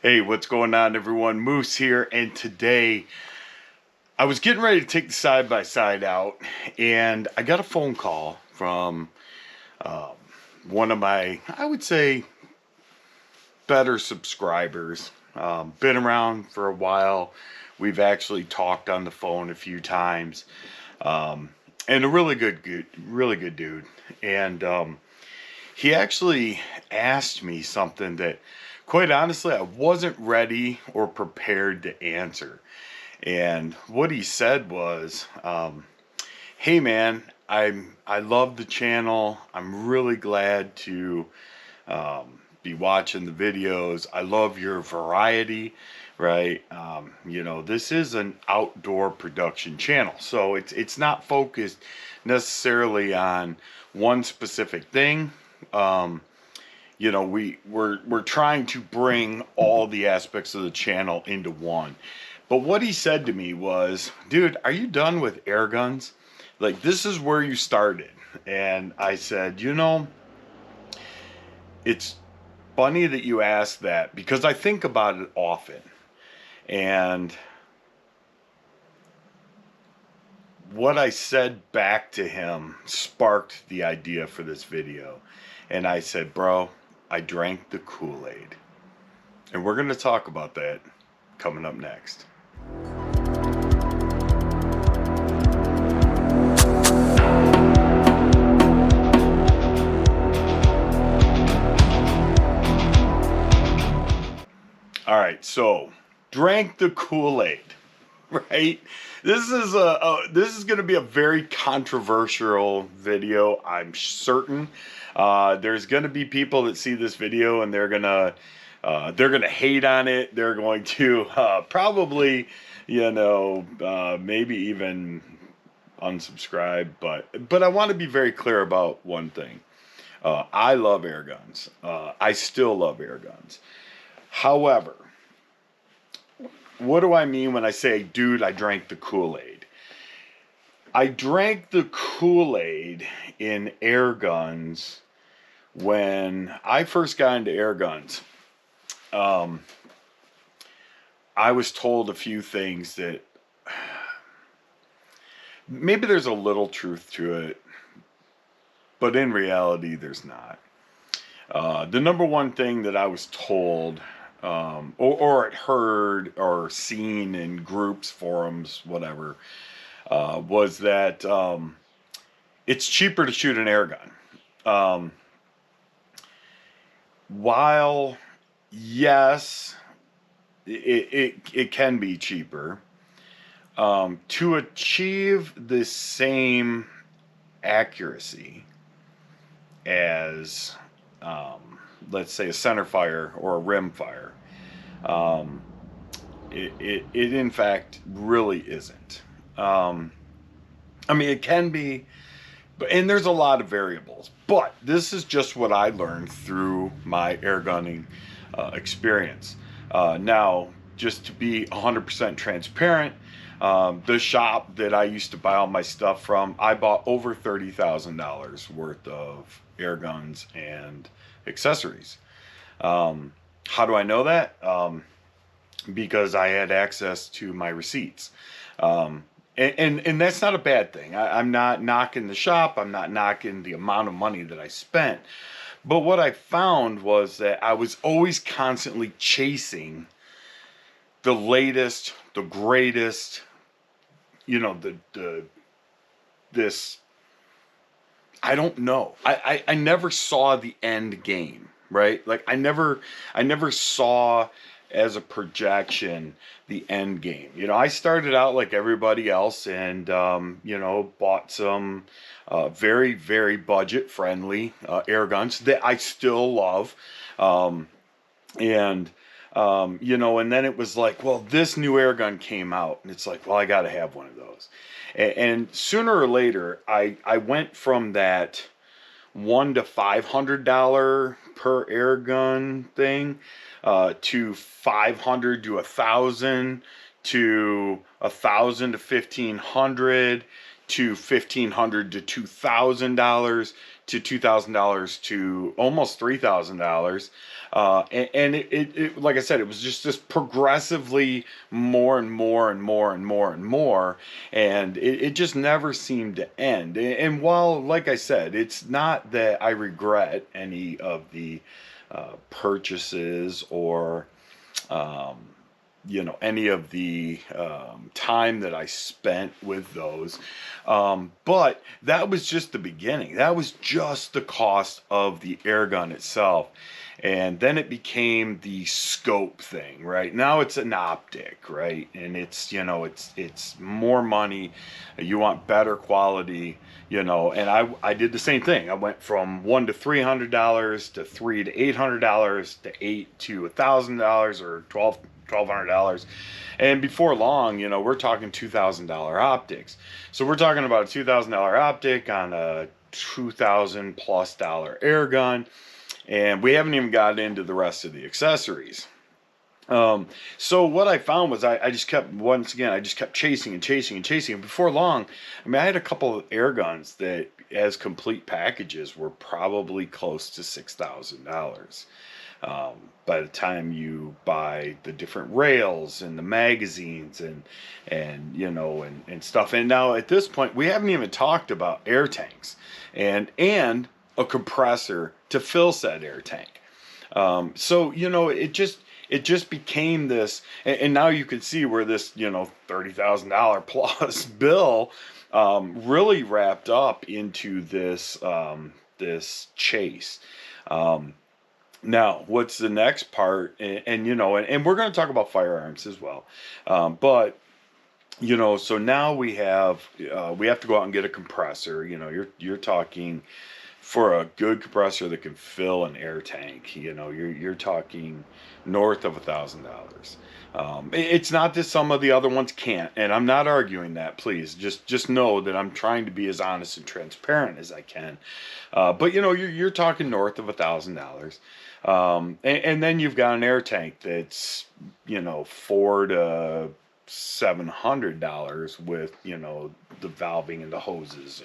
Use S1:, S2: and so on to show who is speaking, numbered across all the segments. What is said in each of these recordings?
S1: Hey, what's going on, everyone? Moose here, and today I was getting ready to take the side-by-side out, and I got a phone call from um, one of my, I would say, better subscribers. Been around for a while. We've actually talked on the phone a few times, um, and a really good dude. And he actually asked me something that, quite honestly, I wasn't ready or prepared to answer. And what he said was, "Hey man, I love the channel. I'm really glad to be watching the videos. I love your variety, right? This is an outdoor production channel, so it's not focused necessarily on one specific thing. Um, we're trying to bring all the aspects of the channel into one. But what he said to me was, dude, are you done with air guns? Like, this is where you started." And I said, it's funny that you asked that because I think about it often. And what I said back to him sparked the idea for this video. And I said, bro, I drank the Kool-Aid. And we're going to talk about that coming up next. All right, so drank the Kool-Aid, right? This is going to be a very controversial video, I'm certain. There's going to be people that see this video and they're gonna hate on it. They're going to probably, maybe even unsubscribe. But I want to be very clear about one thing. I love air guns. I still love air guns. However, what do I mean when I say, dude, I drank the Kool-Aid? I drank the Kool-Aid in air guns when I first got into air guns. I was told a few things that maybe there's a little truth to it, but in reality, there's not. The number one thing that I was told, or had heard or seen in groups, forums, whatever, was that it's cheaper to shoot an air gun. While, yes, it can be cheaper, to achieve the same accuracy as, let's say, a center fire or a rim fire, it in fact really isn't. It can be, and there's a lot of variables, but this is just what I learned through my air gunning experience. Now, just to be 100% transparent, the shop that I used to buy all my stuff from, I bought over $30,000 worth of air guns and accessories. How do I know that? Because I had access to my receipts. And that's not a bad thing. I'm not knocking the shop. I'm not knocking the amount of money that I spent. But what I found was that I was always constantly chasing the latest, the greatest, this, I don't know. I never saw the end game, right? Like I never saw as a projection the end game. I started out like everybody else and, bought some very, very budget friendly air guns that I still love. And then it was like, well, this new air gun came out and it's like, well, I got to have one of those. And sooner or later, I went from that $100 to $500 per air gun thing to $500 to $1,000 to $1,000 to $1,500 to $1,500 to $2,000 to $2,000 to almost $3,000. And it, like I said, it was just this progressively more and more and more and more and more. And it just never seemed to end. And while, like I said, it's not that I regret any of the purchases or, any of the time that I spent with those. But that was just the beginning. That was just the cost of the air gun itself. And then it became the scope thing, right? Now it's an optic, right? And it's, it's more money. You want better quality, and I did the same thing. I went from $100 to $300 to $300 to $800 to $800 to $1,000 or $1,200. And before long, we're talking $2,000 optics. So we're talking about a $2,000 optic on a $2,000 plus air gun. And we haven't even got into the rest of the accessories. So what I found was I just kept, once again, I just kept chasing and chasing and chasing. And before long, I had a couple of air guns that as complete packages were probably close to $6,000. By the time you buy the different rails and the magazines and stuff. And now at this point, we haven't even talked about air tanks and a compressor to fill said air tank. So it just became this, and now you can see where this $30,000 plus bill really wrapped up into this chase. Now, what's the next part? And we're going to talk about firearms as well. But so now we have to go out and get a compressor. You're talking for a good compressor that can fill an air tank. You're talking north of $1,000. It's not that some of the other ones can't, and I'm not arguing that. Please just know that I'm trying to be as honest and transparent as I can. But you're talking north of $1,000. And then you've got an air tank that's $400 to $700 with the valving and the hoses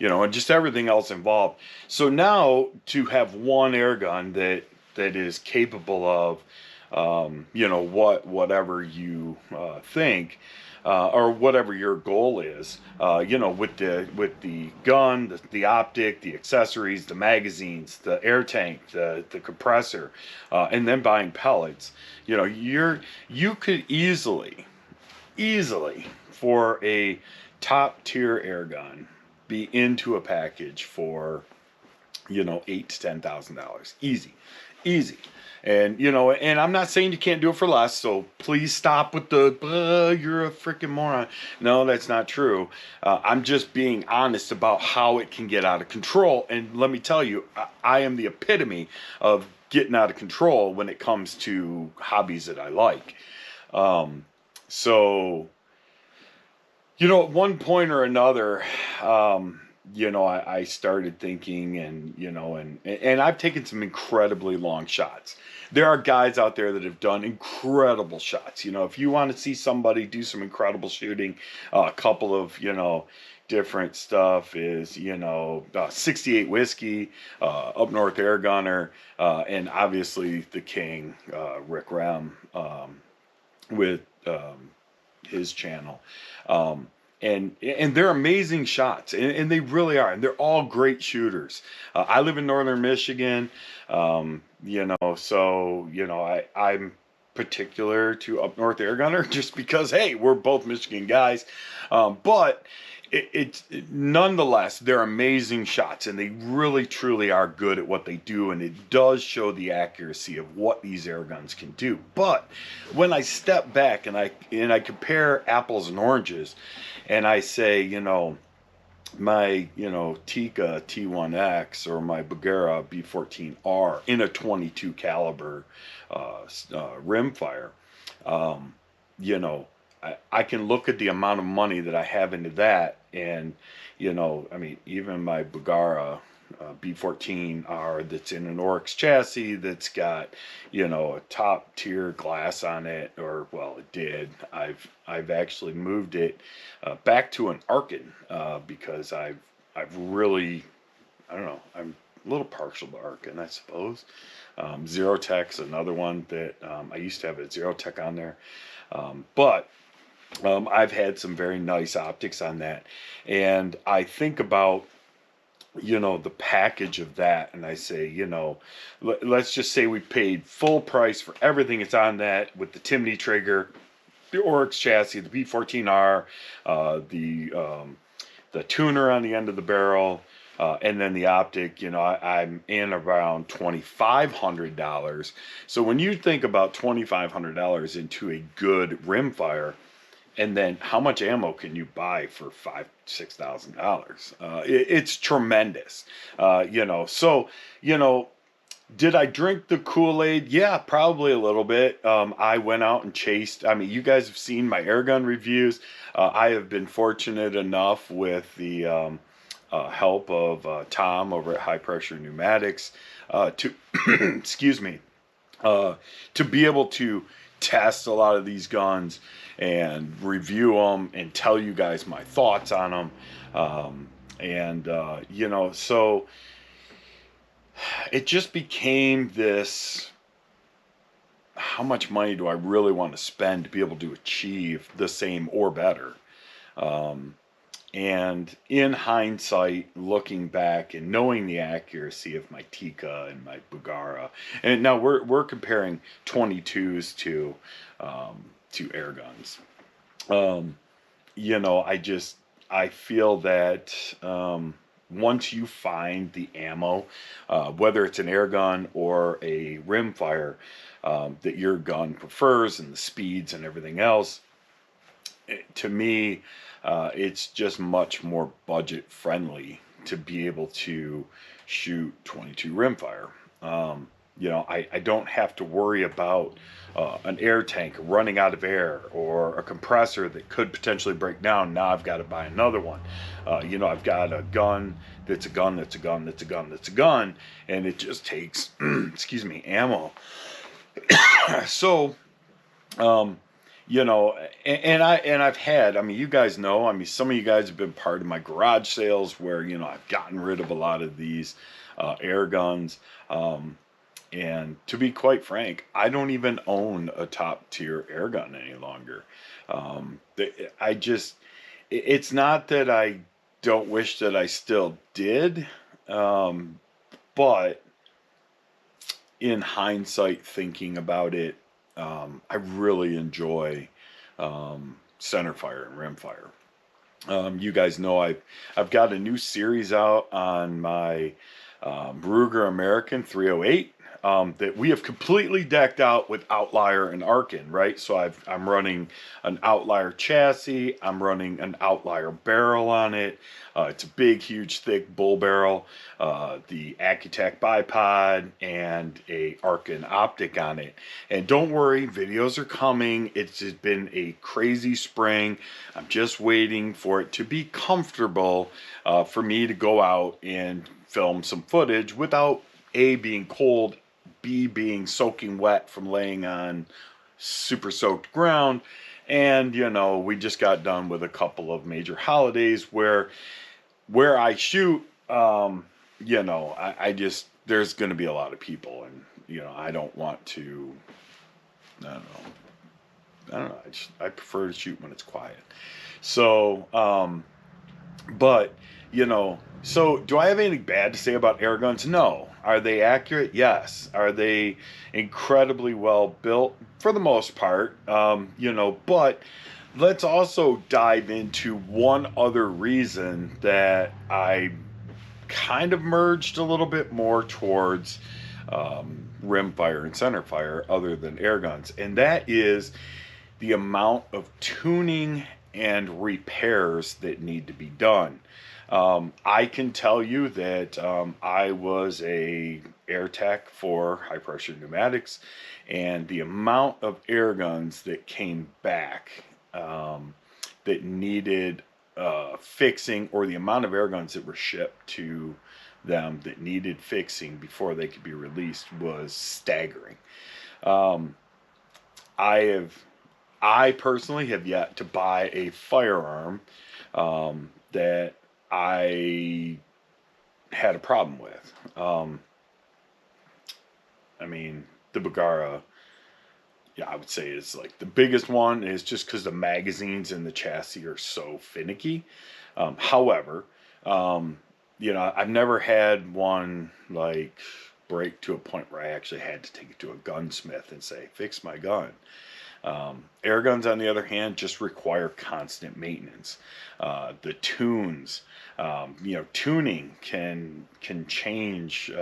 S1: and just everything else involved. So now to have one air gun that is capable of whatever you think or whatever your goal is, with the gun, the optic, the accessories, the magazines, the air tank, the compressor, and then buying pellets, you could easily for a top tier air gun be into a package for $8,000 to $10,000 easy. And and I'm not saying you can't do it for less, so please stop with the you're a freaking moron. No, that's not true. I'm just being honest about how it can get out of control. And let me tell you, I am the epitome of getting out of control when it comes to hobbies that I like. So, at one point or another, I started thinking and I've taken some incredibly long shots. There are guys out there that have done incredible shots. If you want to see somebody do some incredible shooting, a couple of, different stuff is, 68 Whiskey, Up North Air Gunner, and obviously the King, Rick Rem, with his channel. And they're amazing shots, and they really are, and they're all great shooters. I live in northern Michigan, so I'm particular to Up North Air Gunner just because, hey, we're both Michigan guys, but it's nonetheless, they're amazing shots, and they really truly are good at what they do, and it does show the accuracy of what these air guns can do. But when I step back and I compare apples and oranges, and I say, my Tika T1X or my Bagheera B14R in a 22 caliber rimfire, I can look at the amount of money that I have into that, and even my Bagheera B14R that's in an Oryx chassis that's got a top tier glass on it, or well, it did. I've actually moved it back to an Arkin because I've really I don't know. I'm a little partial to Arkin, I suppose. Zero Tech's another one that I used to have a Zero Tech on there. But I've had some very nice optics on that. And I think about, the package of that, and I say, let's just say we paid full price for everything that's on that, with the Timney trigger, the Oryx chassis, the P14R, the tuner on the end of the barrel, and then the optic. I'm in around $2,500. So when you think about $2,500 into a good rimfire, and then how much ammo can you buy for $5,000-6,000? It's tremendous. So did I drink the Kool-Aid? Yeah, probably a little bit. I went out and chased. I mean, you guys have seen my airgun reviews. I have been fortunate enough with the help of Tom over at High Pressure Pneumatics to, excuse me, to be able to test a lot of these guns and review them and tell you guys my thoughts on them. So it just became this, how much money do I really want to spend to be able to achieve the same or better? And in hindsight, looking back and knowing the accuracy of my Tika and my Bugara, and now we're comparing 22s to air guns. I feel that once you find the ammo, whether it's an air gun or a rimfire, that your gun prefers, and the speeds and everything else, to me, it's just much more budget friendly to be able to shoot 22 rimfire. I don't have to worry about an air tank running out of air, or a compressor that could potentially break down. Now I've got to buy another one. I've got a gun that's a gun that's a gun that's a gun that's a gun, and it just takes, excuse me, ammo. So, I've had, I mean, you guys know, I mean, some of you guys have been part of my garage sales where, I've gotten rid of a lot of these air guns. And to be quite frank, I don't even own a top tier air gun any longer. It's not that I don't wish that I still did, but in hindsight, thinking about it, I really enjoy centerfire and rimfire. You guys know I've got a new series out on my Ruger American 308 that we have completely decked out with Outlier and Arkin, right? So I'm running an Outlier chassis. I'm running an Outlier barrel on it. It's a big, huge, thick bull barrel, the Accutech bipod, and a Arkin optic on it. And don't worry, videos are coming. It's just been a crazy spring. I'm just waiting for it to be comfortable for me to go out and film some footage without A, being cold, B, being soaking wet from laying on super soaked ground. And, we just got done with a couple of major holidays where I shoot, there's going to be a lot of people, and, I don't want to, I don't know. I prefer to shoot when it's quiet. So, so do I have anything bad to say about air guns? No. Are they accurate? Yes. Are they incredibly well built? For the most part, but let's also dive into one other reason that I kind of merged a little bit more towards rimfire and centerfire other than air guns, and that is the amount of tuning and repairs that need to be done. I can tell you that I was a air tech for High Pressure Pneumatics, and the amount of air guns that came back that needed fixing, or the amount of air guns that were shipped to them that needed fixing before they could be released, was staggering. I personally have yet to buy a firearm that I had a problem with. I mean, the Bagara, yeah, I would say is like the biggest one is just because the magazines and the chassis are so finicky. However, um, I've never had one like break to a point where I actually had to take it to a gunsmith and say, fix my gun. Air guns, on the other hand, just require constant maintenance. The tunes, tuning can change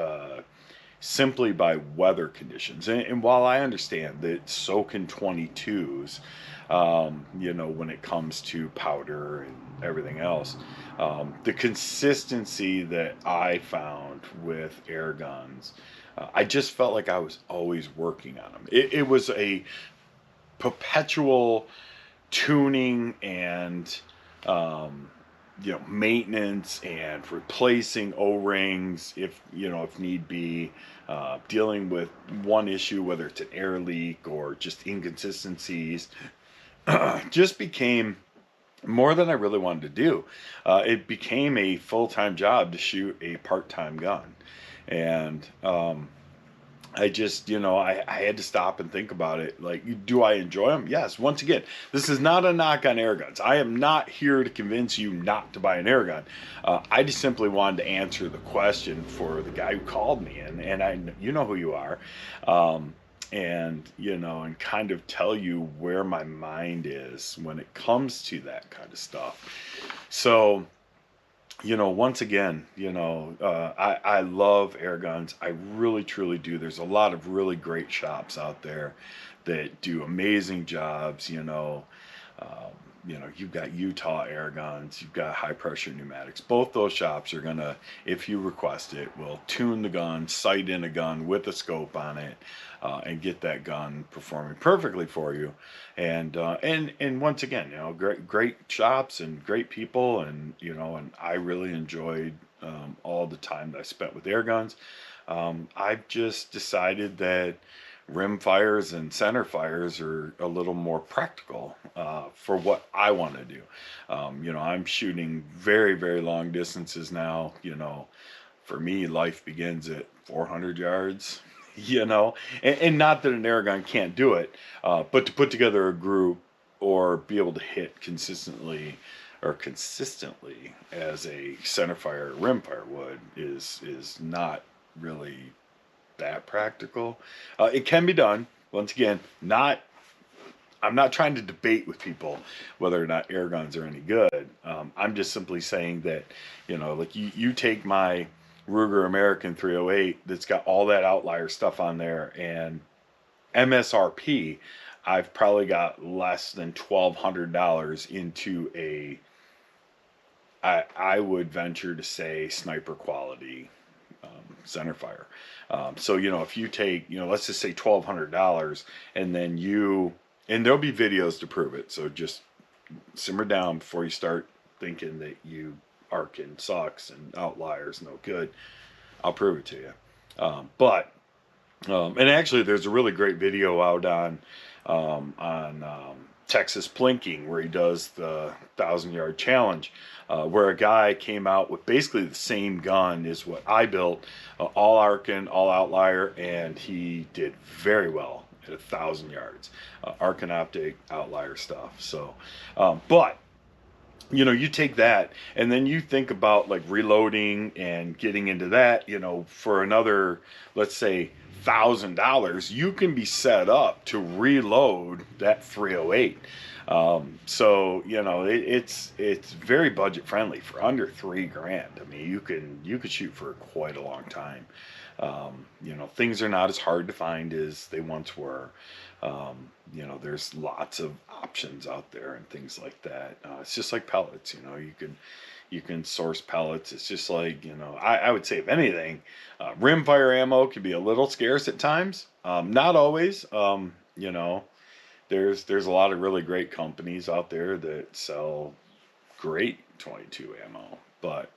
S1: simply by weather conditions. And while I understand that so can 22s, when it comes to powder and everything else, the consistency that I found with air guns, I just felt like I was always working on them. It was a perpetual tuning and maintenance and replacing O-rings if need be, dealing with one issue, whether it's an air leak or just inconsistencies, just became more than I really wanted to do. It became a full-time job to shoot a part-time gun. And I just, I had to stop and think about it. Like, do I enjoy them? Yes. Once again, this is not a knock on air guns. I am not here to convince you not to buy an air gun. I just simply wanted to answer the question for the guy who called me, and you know who you are, and kind of tell you where my mind is when it comes to that kind of stuff. So, once again, I love air guns. I really, truly do. There's a lot of really great shops out there that do amazing jobs. You've got Utah Air Guns, you've got High Pressure Pneumatics. Both those shops are gonna, if you request it, will tune the gun, sight in a gun with a scope on it, and get that gun performing perfectly for you. And once again, great shops and great people, and I really enjoyed all the time that I spent with air guns. I've just decided that rim fires and center fires are a little more practical for what I want to do. I'm shooting very, very long distances now. For me, life begins at 400 yards. And not that an air gun can't do it, but to put together a group or be able to hit consistently as a center fire or rim fire would is not really that practical. It can be done. Once again, I'm not trying to debate with people whether or not air guns are any good. I'm just simply saying that, like you take my Ruger American 308 that's got all that outlier stuff on there, and MSRP, I've probably got less than $1,200 into I would venture to say sniper quality center fire. So if you take let's just say $1,200, and then and there'll be videos to prove it. So just simmer down before you start thinking that Arkin sucks and outliers no good. I'll prove it to you. And actually, there's a really great video out on Texas Plinking, where he does the 1,000-yard challenge, where a guy came out with basically the same gun as what I built, all Arkin, all outlier, and he did very well at 1,000 yards. Arkin optic, outlier stuff. So, but you take that and then you think about like reloading and getting into that, for another, let's say, $1,000, you can be set up to reload that 308. So it's very budget friendly for under $3,000. I mean, you could shoot for quite a long time. Things are not as hard to find as they once were. There's lots of options out there and things like that. It's just like pellets. You can source pellets. It's just like, I would say, if anything, rimfire ammo can be a little scarce at times. Not always. There's a lot of really great companies out there that sell great 22 ammo. But,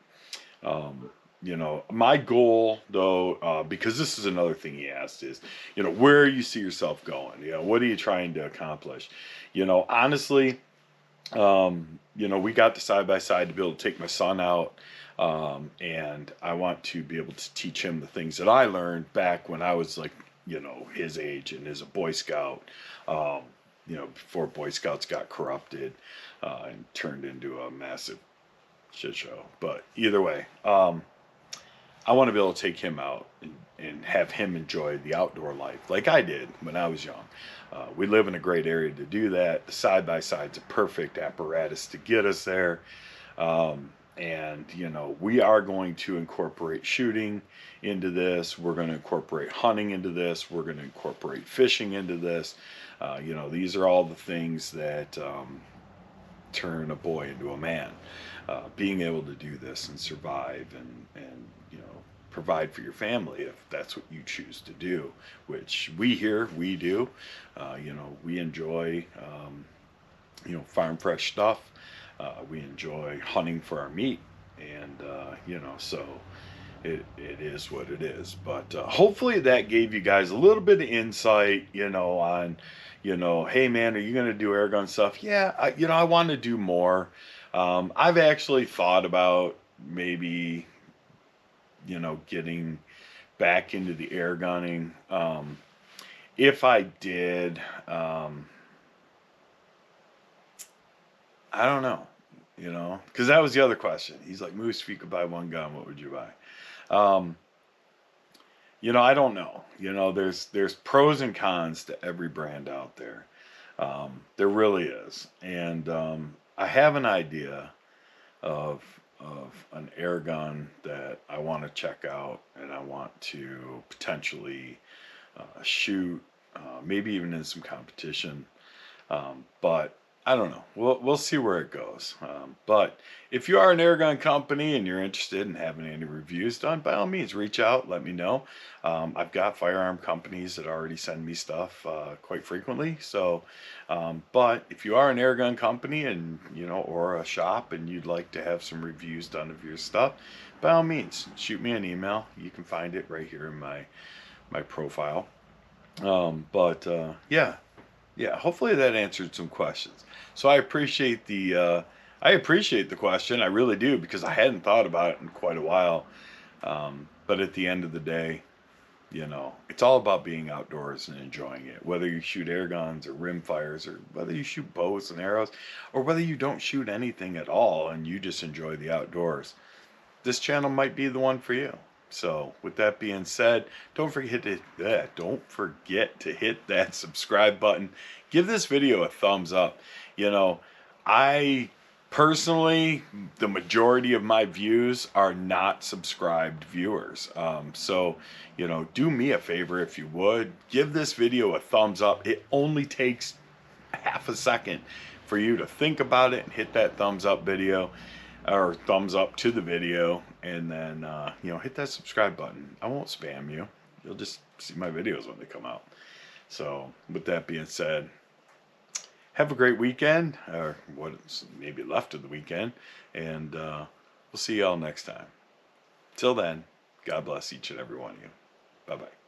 S1: my goal, though, because this is another thing he asked, is, where you see yourself going. What are you trying to accomplish? Honestly, You know, we got the side-by-side to be able to take my son out. And I want to be able to teach him the things that I learned back when I was like, you know, his age and as a Boy Scout, um, you know, before Boy Scouts got corrupted, and turned into a massive shit show. But either way, I want to be able to take him out and have him enjoy the outdoor life like I did when I was young. We live in a great area to do that. The side-by-side's a perfect apparatus to get us there. And, you know, we are going to incorporate shooting into this. We're going to incorporate hunting into this. We're going to incorporate fishing into this. You know, these are all the things that turn a boy into a man. Being able to do this and survive and you know, provide for your family if that's what you choose to do, which we do. You know, we enjoy, you know, farm fresh stuff. We enjoy hunting for our meat, and you know, so it is what it is. But hopefully that gave you guys a little bit of insight, you know, on, you know, hey man, are you going to do air gun stuff? Yeah, you know, I want to do more. I've actually thought about maybe, you know, getting back into the air gunning. If I did, I don't know, you know, because that was the other question. He's like, Moose, if you could buy one gun, what would you buy? You know, I don't know. You know, there's pros and cons to every brand out there. There really is, and I have an idea of an air gun that I want to check out, and I want to potentially shoot, maybe even in some competition. But I don't know. We'll see where it goes. But if you are an airgun company and you're interested in having any reviews done, by all means, reach out. Let me know. I've got firearm companies that already send me stuff quite frequently. So, but if you are an airgun company and you know, or a shop, and you'd like to have some reviews done of your stuff, by all means, shoot me an email. You can find it right here in my profile. But yeah. Yeah, hopefully that answered some questions. So I appreciate the question. I really do, because I hadn't thought about it in quite a while. But at the end of the day, you know, it's all about being outdoors and enjoying it. Whether you shoot air guns or rim fires, or whether you shoot bows and arrows, or whether you don't shoot anything at all and you just enjoy the outdoors, this channel might be the one for you. So with that being said, don't forget to hit that subscribe button. Give this video a thumbs up. You know, I personally, the majority of my views are not subscribed viewers. So, you know, do me a favor if you would. Give this video a thumbs up. It only takes half a second for you to think about it and hit that thumbs up video, or thumbs up to the video, and then you know, hit that subscribe button. I won't spam you. You'll just see my videos when they come out. So with that being said, have a great weekend, or what's maybe left of the weekend, and we'll see y'all next time. Till then, God bless each and every one of you. Bye bye.